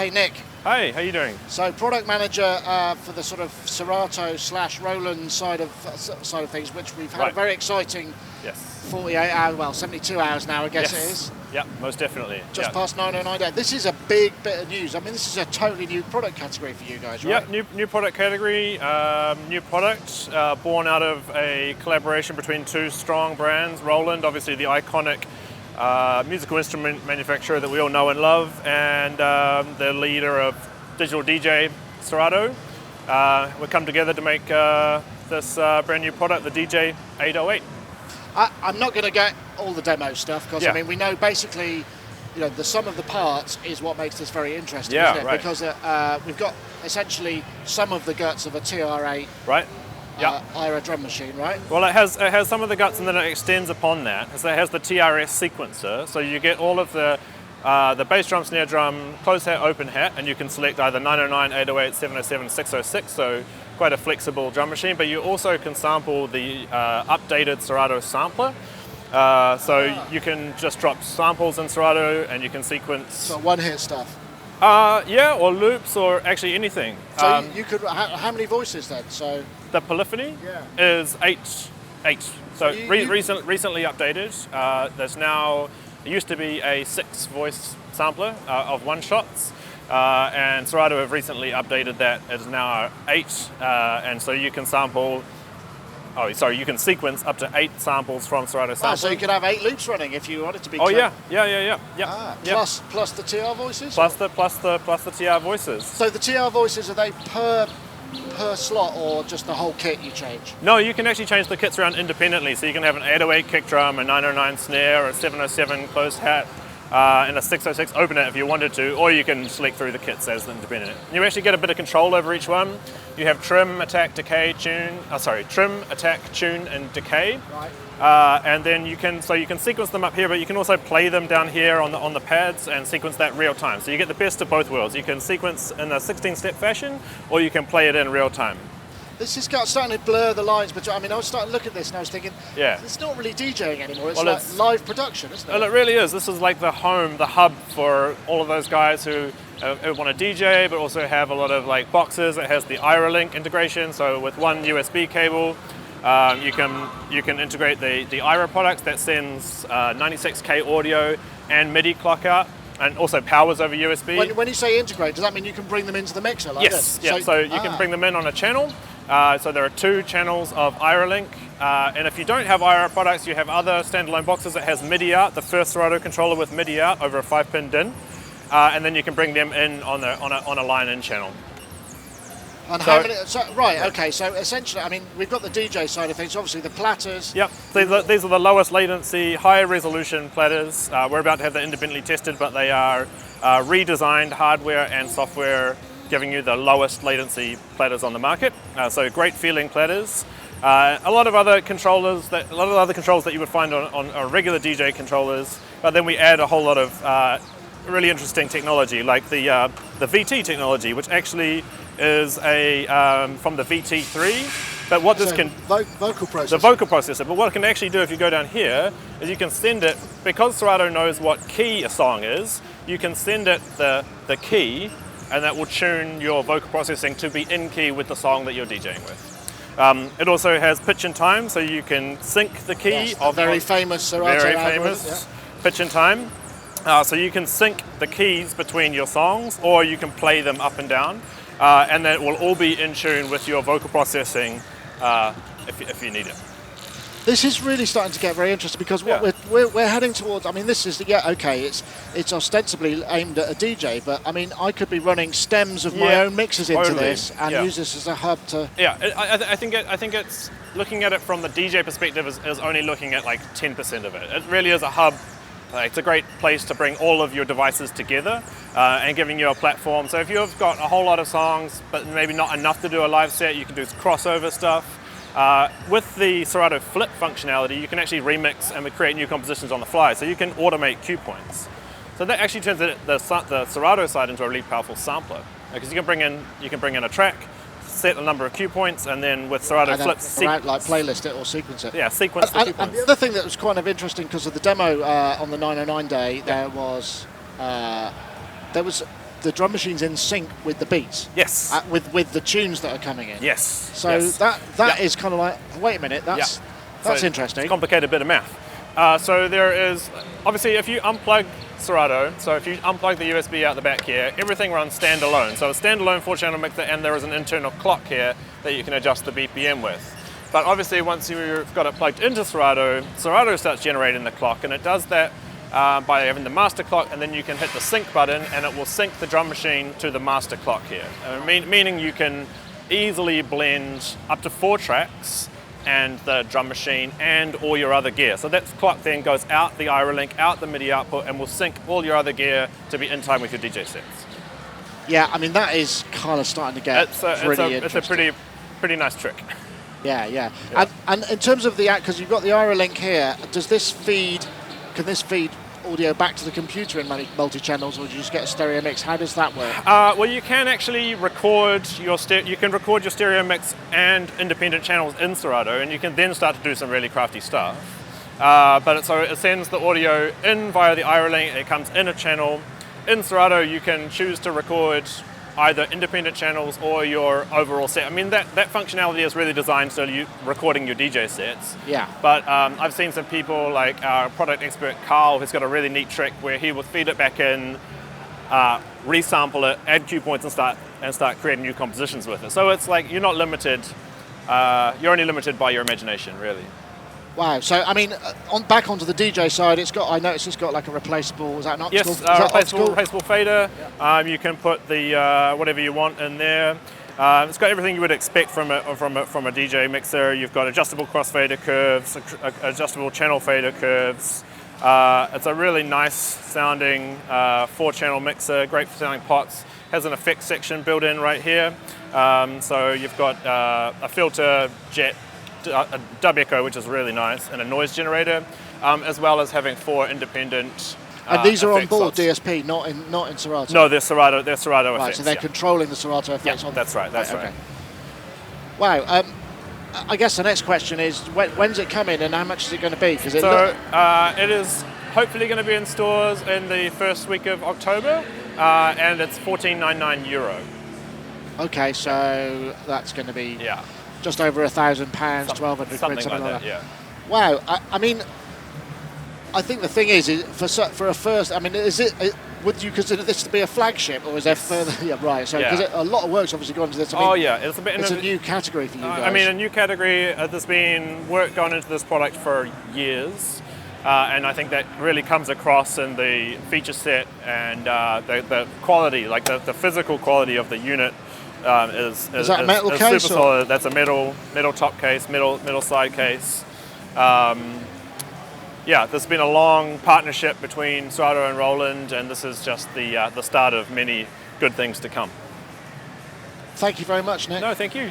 Hey Nick. Hi, how you doing? So product manager for the sort of Serato / Roland side of things, which we've had a very exciting 48 hours, well 72 hours now I guess it is. Yeah, most definitely. Just past 909 days. This is a big bit of news. I mean, this is a totally new product category for you guys, right? Yeah, new product category, new product born out of a collaboration between two strong brands. Roland, obviously the iconic musical instrument manufacturer that we all know and love, and the leader of digital DJ, Serato. We come together to make this brand new product, the DJ808. I'm not going to get all the demo stuff because I mean we know basically, you know, the sum of the parts is what makes this very interesting, isn't it? Right. Because we've got essentially some of the guts of a TR8. Right. IRA drum machine, right? Well, it has some of the guts, and then it extends upon that. So it has the TRS sequencer, so you get all of the bass drum, snare drum, closed hat, open hat, and you can select either 909, 808, 707, 606. So quite a flexible drum machine. But you also can sample the updated Serato sampler. So you can just drop samples in Serato, and you can sequence. So one-hit stuff. Or loops, or actually anything. So you could. How many voices then? So the polyphony is eight. So recently updated. There's now, it used to be a 6-voice sampler of one-shots, and Serato have recently updated that. It's now 8, and so you can sample. You can sequence up to 8 samples from Serato sampler. So you could have 8 loops running if you wanted to be. Yeah. Plus the TR voices. Plus the TR voices. So the TR voices, are they per slot or just the whole kit you change? No, you can actually change the kits around independently. So you can have an 808 kick drum, a 909 snare, or a 707 closed hat, and a 606 open hat if you wanted to, or you can select through the kits as independent. You actually get a bit of control over each one. You have trim, attack, decay, tune. Trim, attack, tune, and decay. Right. And then you can sequence them up here, but you can also play them down here on the pads and sequence that real time. So you get the best of both worlds. You can sequence in a 16-step fashion, or you can play it in real time. This is starting to blur the lines between. I mean, I was starting to look at this and I was thinking, it's not really DJing anymore. It's live production, isn't it? Well, it really is. This is like the hub for all of those guys who want to DJ, but also have a lot of like boxes. It has the IRA link integration, so with one USB cable, you can integrate the IRA products that sends 96K audio and MIDI clock out, and also powers over USB. When you say integrate, does that mean you can bring them into the mixer like this? Yes. So you can bring them in on a channel. So there are 2 channels of IRA link, and if you don't have IRA products, you have other standalone boxes that has MIDI out, the first Serato controller with MIDI out over a 5-pin DIN, and then you can bring them in on a line-in channel. And how many? So essentially, I mean, we've got the DJ side of things. Obviously, the platters. Yep. These are the lowest latency, higher resolution platters. We're about to have them independently tested, but they are redesigned hardware and software, giving you the lowest latency platters on the market. So great feeling platters. A lot of other controllers that you would find on regular DJ controllers, but then we add a whole lot of really interesting technology, like the VT technology, which actually is from the VT3. But what this vocal processor. The vocal processor. But what it can actually do if you go down here is you can send it, because Serato knows what key a song is, you can send it the key, and that will tune your vocal processing to be in key with the song that you're DJing with. It also has pitch and time, so you can sync the key of very famous Serato very famous pitch and time. So you can sync the keys between your songs, or you can play them up and down, and that will all be in tune with your vocal processing if you need it. This is really starting to get very interesting, because what we're heading towards. I mean, this is it's ostensibly aimed at a DJ, but I mean, I could be running stems of my own mixes into this and use this as a hub to. Yeah, I think it's looking at it from the DJ perspective is only looking at like 10% of it. It really is a hub. It's a great place to bring all of your devices together and giving you a platform. So if you've got a whole lot of songs, but maybe not enough to do a live set, you can do crossover stuff. With the Serato Flip functionality, you can actually remix and create new compositions on the fly. So you can automate cue points. So that actually turns the Serato side into a really powerful sampler, because you can bring in a track, set a number of cue points, and then with Serato Flips, like playlist it or sequence it. Yeah, sequence the cue points. And the other thing that was kind of interesting, because of the demo on the 909 day, there was the drum machine's in sync with the beats. Yes. With the tunes that are coming in. Yes. So yes. that is kind of like, wait a minute, that's interesting. It's a complicated bit of math. So there is, obviously, if you unplug Serato, so if you unplug the USB out the back here, everything runs standalone. So a standalone 4-channel mixer, and there is an internal clock here that you can adjust the BPM with. But obviously, once you've got it plugged into Serato, Serato starts generating the clock, and it does that by having the master clock, and then you can hit the sync button, and it will sync the drum machine to the master clock here. Meaning you can easily blend up to 4 tracks and the drum machine and all your other gear. So that clock then goes out the IRA link, out the MIDI output, and will sync all your other gear to be in time with your DJ sets. Yeah, I mean, that is kind of starting to get it's a pretty nice trick. Yeah. And in terms of because you've got the IRA link here, can this feed audio back to the computer in multi-channels, or do you just get a stereo mix? How does that work? Well, you can actually record your stereo mix and independent channels in Serato, and you can then start to do some really crafty stuff. But it sends the audio in via the IRA link. It comes in a channel. In Serato, you can choose to record either independent channels or your overall set. I mean, that functionality is really designed so you're recording your DJ sets. Yeah. But I've seen some people, like our product expert Carl, who's got a really neat trick where he will feed it back in, resample it, add cue points, and start creating new compositions with it. So it's like you're not limited. You're only limited by your imagination, really. Wow. So I mean, back onto the DJ side, I noticed it's got like a replaceable. Is that an optical? Yes, replaceable fader. Yeah. You can put the whatever you want in there. It's got everything you would expect from a DJ mixer. You've got adjustable crossfader curves, adjustable channel fader curves. It's a really nice sounding 4-channel mixer. Great for sounding pots. Has an effects section built in right here. So you've got a filter jet. A dub echo, which is really nice, and a noise generator, as well as having 4 independent. And these are on board slots. DSP, not in Serato. No, they're Serato. They're Serato right, effects. So they're controlling the Serato effects. Yeah, that's right. That's right. Okay. Wow. I guess the next question is when's it coming and how much is it going to be? Because it is hopefully going to be in stores in the first week of October, and it's €14.99. Okay, so that's going to be just over £1,000, 1,200 quid, something like that. Yeah. Wow. I mean, I think the thing is for a first. I mean, would you consider this to be a flagship, or is there further? Yeah, right. So because a lot of work's obviously gone into this. I mean, it's a new category for you guys. I mean, a new category. There's been work gone into this product for years. And I think that really comes across in the feature set and the quality, like the physical quality of the unit. Is that a metal case? Super solid. That's a metal top case, metal side case. There's been a long partnership between Serato and Roland, and this is just the start of many good things to come. Thank you very much, Nick. No, thank you.